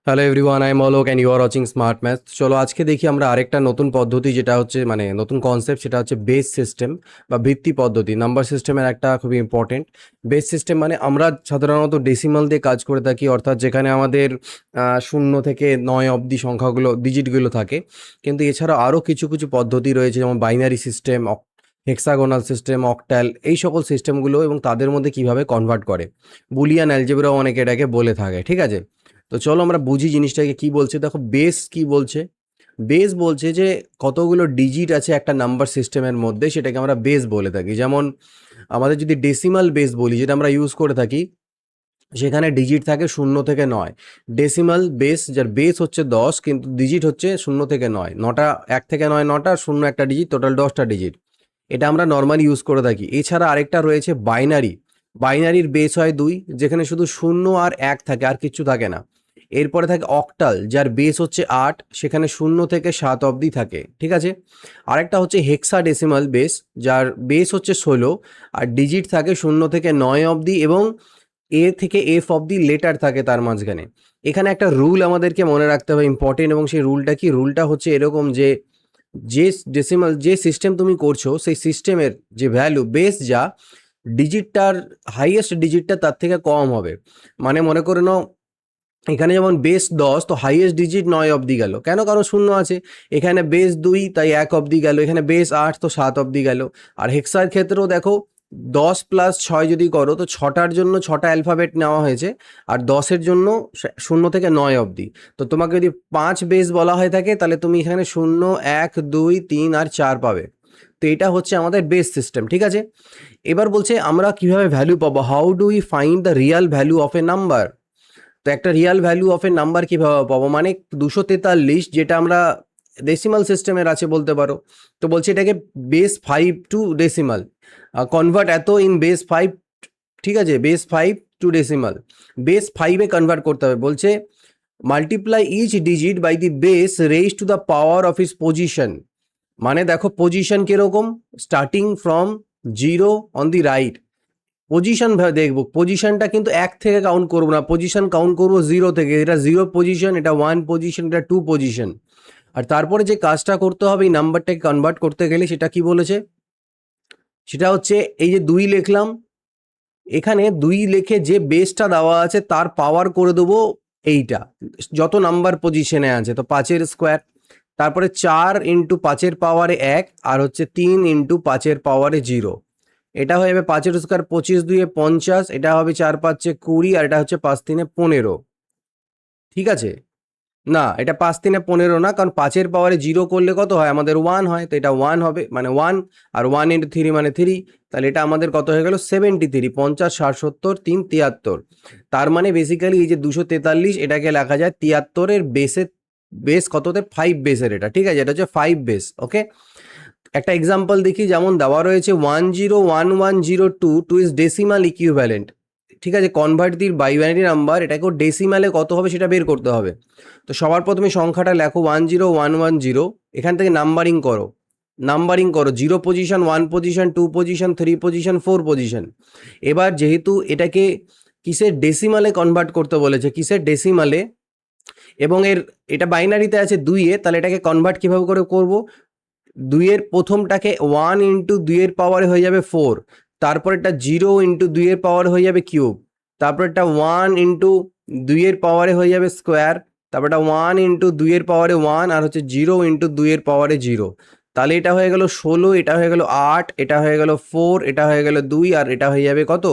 Hello everyone, I am Alok and you are watching smart math. চলো আজকে দেখি আমরা আরেকটা নতুন পদ্ধতি, যেটা হচ্ছে নতুন কনসেপ্ট, সেটা হচ্ছে বেস সিস্টেম বা ভিত্তি পদ্ধতি। নাম্বার সিস্টেমের একটা খুবই ইম্পর্টেন্ট। বেস সিস্টেম মানে আমরা সাধারণত ডেসিমাল দিয়ে কাজ করে থাকি, অর্থাৎ যেখানে আমাদের 0 থেকে 9 অবধি সংখ্যাগুলো ডিজিটগুলো থাকে। কিন্তু এছাড়া আরও কিছু কিছু পদ্ধতি রয়েছে, যেমন binary system, hexagonal system, octal, এই সকল সিস্টেমগুলো এবং তাদের মধ্যে কিভাবে কনভার্ট করে। বুলিয়ান অ্যালজেব্রা অনেকে এটাকে বলে থাকে, ঠিক আছে। তো চলো আমরা বুঝি জিনিসটাকে কি বলছে। দেখো বেস কি বলছে। বেস বলছে যে কতগুলো ডিজিট আছে একটা নাম্বার সিস্টেমের মধ্যে, সেটাকে আমরা বেস বলে থাকি। যেমন আমাদের যদি ডেসিমাল বেস বলি, যেটা আমরা ইউজ করে থাকি, সেখানে ডিজিট থাকে 0 থেকে 9। ডেসিমাল বেস, যার বেস হচ্ছে 10 কিন্তু ডিজিট হচ্ছে 0 থেকে 9। 9টা, 1 থেকে 9 9টা, 0 একটা ডিজিট, টোটাল 10টা ডিজিট। এটা আমরা নর্মালি ইউজ করে থাকি। এছাড়া আরেকটা রয়েছে বাইনারি। বাইনারির বেস হয় 2, যেখানে শুধু 0 আর 1 থাকে, আর কিচ্ছু থাকে না। এরপরে থাকে অক্টাল, যার বেস হচ্ছে 8, সেখানে 0 থেকে 7 অবধি থাকে, ঠিক আছে। আরেকটা হচ্ছে হেক্সাডেসিমাল বেস, যার বেস হচ্ছে 16 আর ডিজিট থাকে 0 থেকে 9 অবধি, এবং এ থেকে এফ অবধি লেটার থাকে তার মাঝখানে। এখানে একটা রুল আমাদেরকে মনে রাখতে হবে, ইম্পর্টেন্ট, এবং সেই রুলটা কি? রুলটা হচ্ছে এরকম যে যে ডেসিমাল যে সিস্টেম তুমি করছো, সেই সিস্টেমের যে ভ্যালু বেস, যা ডিজিটটার হাইয়েস্ট ডিজিটটা তার থেকে কম হবে। মানে মনে করে নাও, এখানে যেমন বেস 10, তো হাইয়েস্ট ডিজিট 9 অবধি গেল, কেন? কারণ 0 আছে। এখানে বেস 2, তাই 1 অবধি গেল। এখানে বেস 8, তো 7 অবধি গেল। আর হেক্সার ক্ষেত্রেও দেখো, 10 + 6 যদি করো, তো 6টার জন্য 6টা অ্যালফাবেট নেওয়া হয়েছে, আর 10-এর জন্য 0 থেকে 9 অবধি। তো তোমাকে যদি 5 বেস বলা হয়ে থাকে, তাহলে তুমি এখানে 0, 1, 2, 3 আর 4 পাবে। তো এটা হচ্ছে আমাদের বেস সিস্টেম, ঠিক আছে। এবার বলছে আমরা কিভাবে ভ্যালু পাবো। How do we find the Real value of A number. তো একটা Real value of A number কীভাবে পাবো, মানে 243, যেটা আমরা ডেসিমাল সিস্টেমের আছে বলতে পারো। তো বলছি এটাকে বেস 5 টু ডেসিমাল কনভার্ট, এত ইন বেস 5, ঠিক আছে। বেস 5 টু ডেসিমাল, বেস 5-এ কনভার্ট করতে হবে। বলছে multiply each digit by the base raise to the power of its position. মানে দেখো পজিশন কিরকম, starting from 0 on the right. Position দেখবো, পজিশনটা কিন্তু 1 থেকে কাউন্ট করবো না, পজিশন কাউন্ট করবো 0 থেকে। এটা 0 পজিশন, এটা 1 পজিশন, এটা 2 পজিশন। আর তারপরে যে কাজটা করতে হবে এই নাম্বারটাকে কনভার্ট করতে গেলে, সেটা কি বলেছে, সেটা হচ্ছে এই যে 2 লিখলাম, এখানে 2 লিখে যে বেসটা দেওয়া আছে তার পাওয়ার করে দেবো এইটা, যত নাম্বার পজিশনে আছে। তো 5-এর স্কোয়ার, তারপরে 4 ইন্টু 5-এর পাওয়ারে 1, আর হচ্ছে 3 ইন্টু 5-এর পাওয়ারে 0। এটা হয়ে যাবে 5-এর স্কোয়ার 25 2 50, এটা হবে 4 5 20, আর এটা হচ্ছে 5 3 15, ঠিক আছে। না, এটা 5 3 15 না, কারণ 5-এর পাওয়ারে 0 করলে কত হয় আমাদের? 1 হয়। তো এটা 1 হবে, মানে 1, আর 1 ইন্টু 3 মানে 3। তাহলে এটা আমাদের কত হয়ে গেল? 73, 50 60 70 3 73। তার মানে বেসিক্যালি এই যে 243, এটাকে লেখা যায় 73-এর বেসে, বেস কততে? 5 বেসের এটা, ঠিক আছে। এটা হচ্ছে 5 বেস, ওকে। একটা এক্সাম্পল দেখি, যেমন দেওয়া রয়েছে 101102 টু ইজ ডেসিমাল ইকুইভ্যালেন্ট, ঠিক আছে। কনভার্ট দি বাইনারি নাম্বার, এটাকেও ডেসিমালে কত হবে সেটা বের করতে হবে। তো সবার প্রথমে সংখ্যাটা লেখো 10110, এখান থেকে নাম্বারিং করো, নাম্বারিং করো 0 position, 1 position, 2 position, 3 position, 4 position. এবার যেহেতু এটাকে কিসের? ডেসিমালে কনভার্ট করতে বলেছে, কিসের? ডেসিমালে। এবং এটা বাইনারিতে আছে 2-এ, তাহলে এটাকে কনভার্ট কিভাবে করে করব? 2-এর প্রথমটাকে 1 ইন্টু 2-এর পাওয়ারে হয়ে যাবে 4, তারপর এটা 0 ইন্টু 2-এর পাওয়ারে হয়ে যাবে কিউব, তারপর এটা 1 ইন্টু 2-এর পাওয়ারে হয়ে যাবে স্কোয়ার, তারপর এটা 1 ইন্টু 2-এর পাওয়ারে 1, আর হচ্ছে 0 ইন্টু 2-এর পাওয়ারে 0। তাহলে এটা হয়ে গেল 16, এটা হয়ে গেল 8, এটা হয়ে গেল 4, এটা হয়ে গেল 2, আর এটা হয়ে যাবে কত?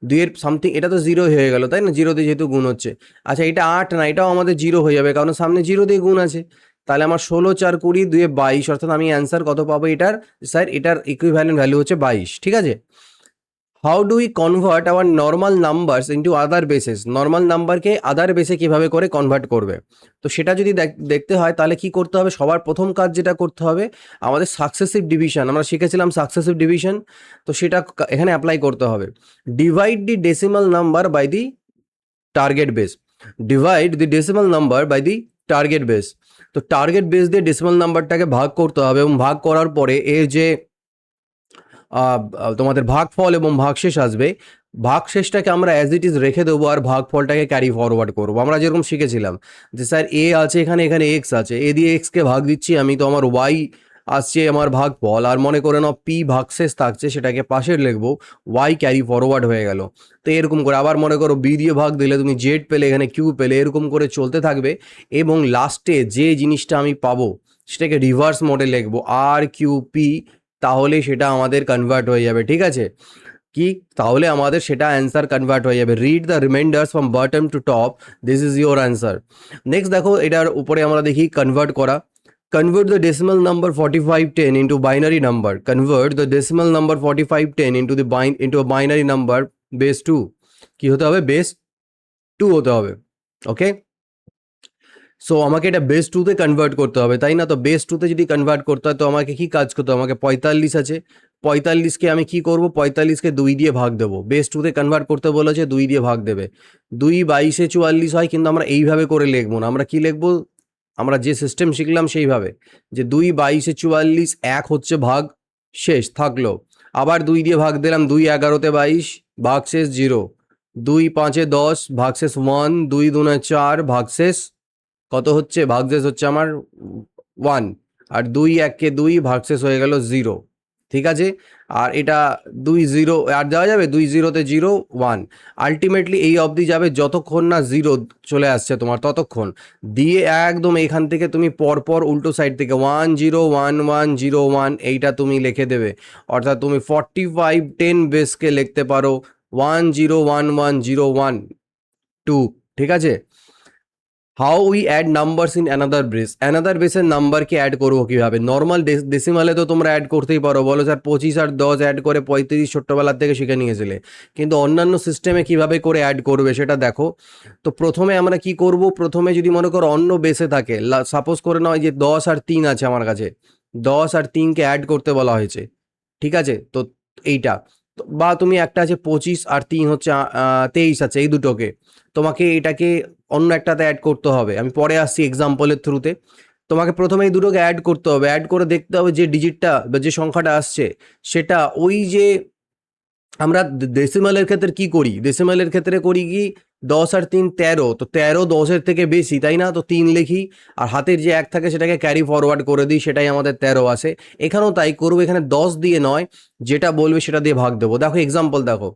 2-এর সামথিং, এটা তো 0 হয়ে গেল, তাই না? 0 দিয়ে যেহেতু গুণ হচ্ছে। আচ্ছা, এটা 8 না, এটাও আমাদের 0 হয়ে যাবে, কারণ সামনে 0 দিয়ে গুণ আছে। তাহলে আমার 16 4 20 2 22, অর্থাৎ আমি অ্যান্সার কত পাবো এটার? স্যার এটার ইকুইভ্যালেন্ট ভ্যালু হচ্ছে 22, ঠিক আছে। How do we convert our normal numbers into other bases. Normal নাম্বারকে আদার বেসে কিভাবে করে কনভার্ট করবে, তো সেটা যদি দেখতে হয়, তাহলে কি করতে হবে? সবার প্রথম কাজ যেটা করতে হবে, আমাদের সাকসেসিভ ডিভিশন, আমরা শিখেছিলাম সাকসেসিভ ডিভিশন, তো সেটা এখানে অ্যাপ্লাই করতে হবে। Divide the decimal number by the target base. Divide the decimal number by the target base. তো টার্গেট বেস দিয়ে ডেসিমাল নাম্বারটাকে ভাগ করতে হবে, এবং ভাগ করার পরে এর যে তোমাদের ভাগফল এবং ভাগশেষ আসবে, ভাগশেষটাকে আমরা অ্যাজ ইট ইজ রেখে দেবো আর ভাগফলটাকে ক্যারি ফরওয়ার্ড করবো। আমরা যেরকম শিখেছিলাম যে স্যার এ আছে এখানে, এখানে এক্স আছে, এ দিয়ে এক্সকে ভাগ দিচ্ছি আমি, তো আমার ওয়াই আসছে আমার ভাগফল, আর মনে করে নাও পি ভাগশেষ থাকছে, সেটাকে পাশের লিখবো, ওয়াই ক্যারি ফরওয়ার্ড হয়ে গেল। তো এরকম করে আবার মনে করো বি দিয়ে ভাগ দিলে তুমি জেড পেলে, এখানে কিউ পেলে, এরকম করে চলতে থাকবে। এবং লাস্টে যে জিনিসটা আমি পাবো সেটাকে রিভার্স মোডে লিখবো, আর কিউ পি, তাহলে সেটা আমাদের কনভার্ট হয়ে যাবে। ঠিক আছে কি, তাহলে আমাদের সেটা অ্যান্সার কনভার্ট হয়ে যাবে। Read the reminders from bottom to top, this is your answer. Next দেখো, এটার উপরে আমরা দেখি কনভার্ট করা। Convert the decimal number 4510 into binary number. Convert the decimal number 4510 into binary number base two. কি হতে হবে? বেস টু হতে হবে। ওকে, সো আমাকে এটা বেস টুতে কনভার্ট করতে হবে, তাই না? তো বেস টুতে যদি কনভার্ট করতে হয় তো আমাকে কি কাজ করতে হবে? আমাকে 45 আছে, 45কে আমি কি করব, 45কে 2 দিয়ে ভাগ দেবো। বেস টুতে কনভার্ট করতে বলেছে, 2 দিয়ে ভাগ দেবে। 2 22 44 হয়, কিন্তু আমরা এইভাবে করে লিখবো না। আমরা কি লিখবো? আমরা যে সিস্টেম শিখলাম সেইভাবে, যে 2 22 44, 1 হচ্ছে ভাগ শেষ থাকলো, আবার 2 দিয়ে ভাগ দিলাম, 2 11তে 22, ভাগ শেষ 0, 2 5-এ 10, ভাগ শেষ 1, 2 2-এ 4, ভাগ শেষ কত হচ্ছে? ভাগশেষ হচ্ছে আমার 1, আর 2 1-কে 2, ভাগশেষ হয়ে গেল 0। ঠিক আছে, আর এটা 2 0 আর দেওয়া যাবে, 2 0-তে 0 1, আলটিমেটলি এই অবধি যাবে যতক্ষণ না 0 চলে আসছে তোমার, ততক্ষণ দিয়ে একদম এখান থেকে তুমি পরপর উল্টো সাইড থেকে 1 0 1 1 0 1 এইটা তুমি লিখে দেবে। অর্থাৎ তুমি 4510 বেসকে লিখতে পারো 1 0 1 1 0 1 2। ঠিক আছে, how we add numbers in another base. Another বেসের নাম্বারকে অ্যাড করবো কীভাবে? নর্মাল ডেসিমালে তো তোমরা অ্যাড করতেই পারো, বলো স্যার 25 আর 10 অ্যাড করে 35 ছোট্টবেলার থেকে শিখে নিয়েছিলে, কিন্তু অন্যান্য সিস্টেমে কিভাবে করে অ্যাড করবে সেটা দেখো। তো প্রথমে আমরা কি করব, প্রথমে যদি মনে করো অন্য বেসে থাকে, সাপোজ করে নাও যে 10 আর 3 আছে আমার কাছে, 10 আর 3কে অ্যাড করতে বলা হয়েছে। ঠিক আছে, তো এইটা বা তুমি একটা আছে 25 আর 3 হচ্ছে 23 আছে, এই দুটোকে তোমাকে এটাকে অন্য একটাতে অ্যাড করতে হবে। আমি পরে আসছি এক্সাম্পলের থ্রুতে। তোমাকে প্রথমে এই দুটোকে অ্যাড করতে হবে, অ্যাড করে দেখতে হবে যে ডিজিটটা বা যে সংখ্যাটা আসছে সেটা ওই যে আমরা ডেসিমালের ক্ষেত্রে কি করি, ডেসিমালের ক্ষেত্রে করি কি 10 আর 3 13, তো 13 10-এর থেকে বেশি, তাই না? তো 3 লিখি, আর হাতের যে 1 থাকে সেটাকে ক্যারি ফরওয়ার্ড করে দিই, সেটাই আমাদের 13 আসে। এখানেও তাই করবো, এখানে 10 দিয়ে নয়, যেটা বলবে সেটা দিয়ে ভাগ দেবো। দেখো এক্সাম্পল দেখো,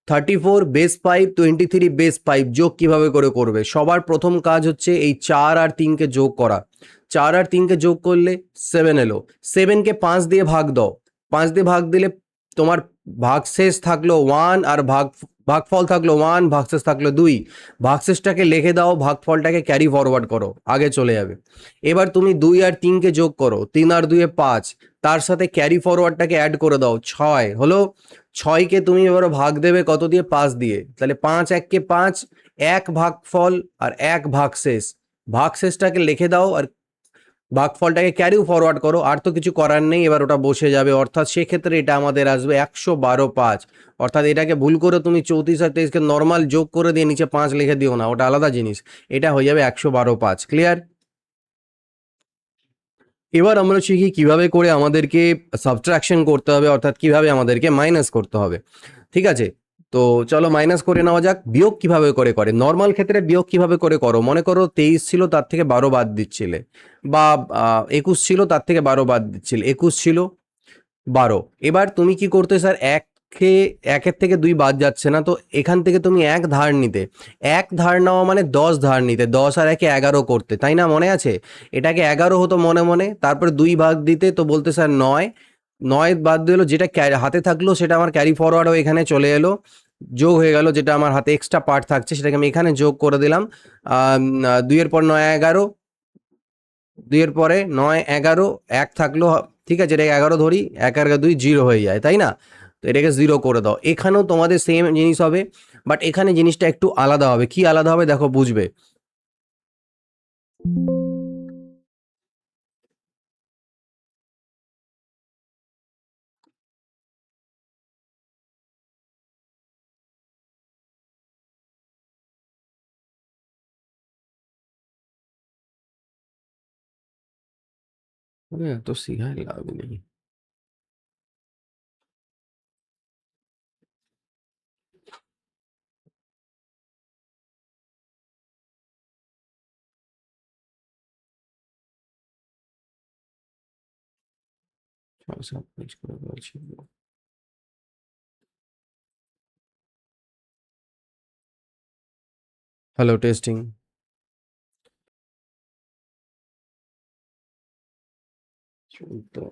34 বেস 5 23 বেস 5 যোগ কিভাবে করে করবে? সবার প্রথম কাজ হচ্ছে এই 4 আর 3কে যোগ করা। 4 আর 3কে যোগ করলে 7 এলো, 7কে 5 দিয়ে ভাগ দাও, 5 দিয়ে ভাগ দিলে তোমার ভাগশেষ থাকলো 1, আর ভাগফল থাকলো 1, ভাগশেষ থাকলো 2। ভাগশেষটাকে লিখে দাও, ভাগফলটাকে ক্যারি ফরওয়ার্ড করো, আগে চলে যাবে। এবার তুমি 2 আর 3কে যোগ করো, 3 আর 2-এ 5, তার সাথে ক্যারি ফরওয়ার্ডটাকে অ্যাড করে দাও, 6 হলো। 6কে তুমি এবার ভাগ দেবে কত দিয়ে? 5 দিয়ে, তাহলে 5 1-কে 5, 1 ভাগফল আর 1 ভাগশেষ। ভাগশেষটাকে লিখে দাও আর ভাগফলটাকে ক্যারিও ফরওয়ার্ড করো, আর তো কিছু করার নেই, এবার ওটা বসে যাবে। অর্থাৎ সেক্ষেত্রে এটা আমাদের আসবে 112.5। অর্থাৎ এটাকে ভুল করে তুমি 34 আর 23কে নর্মাল যোগ করে দিয়ে নিচে 5 লিখে দিও না, ওটা আলাদা জিনিস। এটা হয়ে যাবে 112.5। ক্লিয়ার? এবার আমরা শিখি কিভাবে করে আমাদেরকে সাবট্রাকশন করতে হবে, অর্থাৎ কিভাবে আমাদেরকে মাইনাস করতে হবে। ঠিক আছে, তো চলো মাইনাস করে নেওয়া যাক। বিয়োগ কিভাবে করে করে, নর্মাল ক্ষেত্রে বিয়োগ কিভাবে করে করো, মনে করো 23 ছিল, তার থেকে 12 বাদ দিচ্ছিলে, বা 21 ছিল, তার থেকে 12 বাদ দিচ্ছিলে, 21 ছিল 12। এবার তুমি কি করতে স্যার, একে একের থেকে 2 বাদ যাচ্ছে না, তো এখান থেকে তুমি 1 ধার নিতে। 1 ধার নেওয়া মানে 10 ধার নিতে, 10 আর 1-এ 11 করতে, তাই না? মনে আছে? এটাকে 11 হতো মনে মনে, তারপরে 2 ভাগ দিতে, তো বলতে স্যার 9। 9 বাদ দিলো, যেটা হাতে থাকলো সেটা আমার ক্যারি ফরওয়ার্ড হয়ে এখানে চলে এলো, যোগ হয়ে গেল, যেটা আমার হাতে এক্সট্রা পার্ট থাকছে সেটাকে আমি এখানে যোগ করে দিলাম। 2-এর পর 9 11, 2-এর পরে 9 11, 1 থাকলো, ঠিক আছে, এটাকে 11 ধরি, 1 আর 2 0 হয়ে যায়, তাই না? তো এটাকে 0 করে দাও। এখানেও তোমাদের সেম জিনিস হবে, বাট এখানে জিনিসটা একটু আলাদা হবে। কি আলাদা হবে দেখো, বুঝবে। তো সিখায় লাভ নেই। সাবমিট করে বলছি। Hello, testing. তো